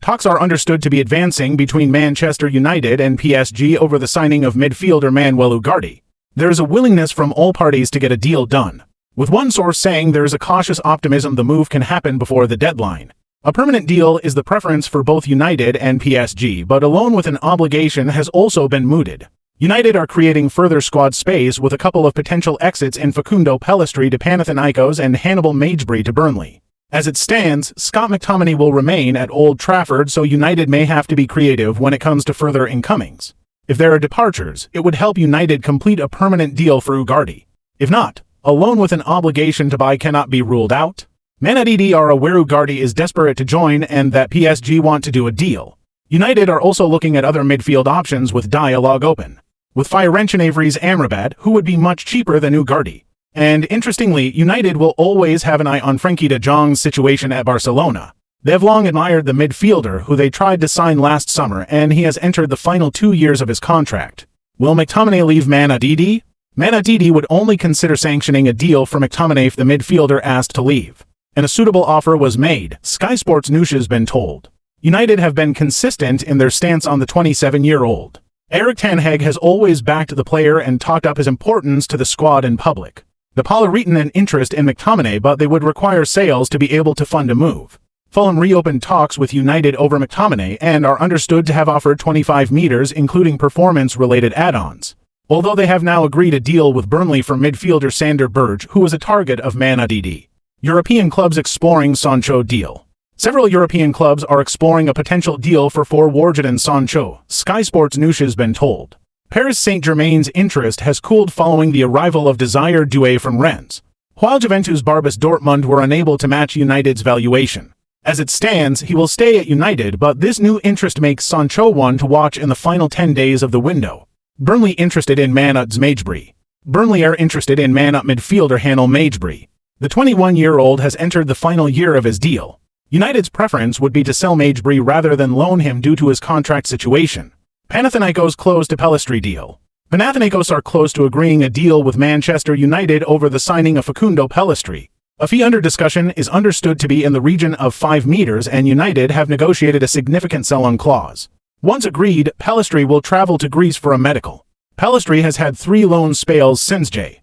Talks are understood to be advancing between Manchester United and PSG over the signing of midfielder Man Utd. There is a willingness from all parties to get a deal done, with one source saying there is a cautious optimism the move can happen before the deadline. A permanent deal is the preference for both United and PSG, but a loan with an obligation has also been mooted. United are creating further squad space with a couple of potential exits in Facundo Pellistri to Panathinaikos and Hannibal Mejbri to Burnley. As it stands, Scott McTominay will remain at Old Trafford, so United may have to be creative when it comes to further incomings. If there are departures, it would help United complete a permanent deal for Ugarte. If not, a loan with an obligation to buy cannot be ruled out. Man Utd are aware Ugarte is desperate to join and that PSG want to do a deal. United are also looking at other midfield options with dialogue open, with Fiorentinavri's Amrabat, who would be much cheaper than Ugarte. And interestingly, United will always have an eye on Frenkie de Jong's situation at Barcelona. They have long admired the midfielder who they tried to sign last summer, and he has entered the final 2 years of his contract. Will McTominay leave Man Utd? Man Utd would only consider sanctioning a deal for McTominay if the midfielder asked to leave, and a suitable offer was made, Sky Sports News has been told. United have been consistent in their stance on the 27-year-old. Erik ten Hag has always backed the player and talked up his importance to the squad in public. The Pala retain an interest in McTominay, but they would require sales to be able to fund a move. Fulham reopened talks with United over McTominay and are understood to have offered 25 meters, including performance-related add-ons, although they have now agreed a deal with Burnley for midfielder Sander Berge, who was a target of Man Utd. European clubs exploring Sancho deal. Several European clubs are exploring a potential deal for forward and Sancho, Sky Sports News has been told. Paris Saint-Germain's interest has cooled following the arrival of Désiré Doué from Rennes, while Juventus' Barbas Dortmund were unable to match United's valuation. As it stands, he will stay at United, but this new interest makes Sancho one to watch in the final 10 days of the window. Burnley interested in Man Utd's Mejbri. Burnley are interested in Man Utd midfielder Hannibal Mejbri. The 21-year-old has entered the final year of his deal. United's preference would be to sell Mejbri rather than loan him due to his contract situation. Panathinaikos close to Pellistri deal. Panathinaikos are close to agreeing a deal with Manchester United over the signing of Facundo Pellistri. A fee under discussion is understood to be in the region of 5 meters, and United have negotiated a significant sell-on clause. Once agreed, Pellistri will travel to Greece for a medical. Pellistri has had 3 loan spells since J.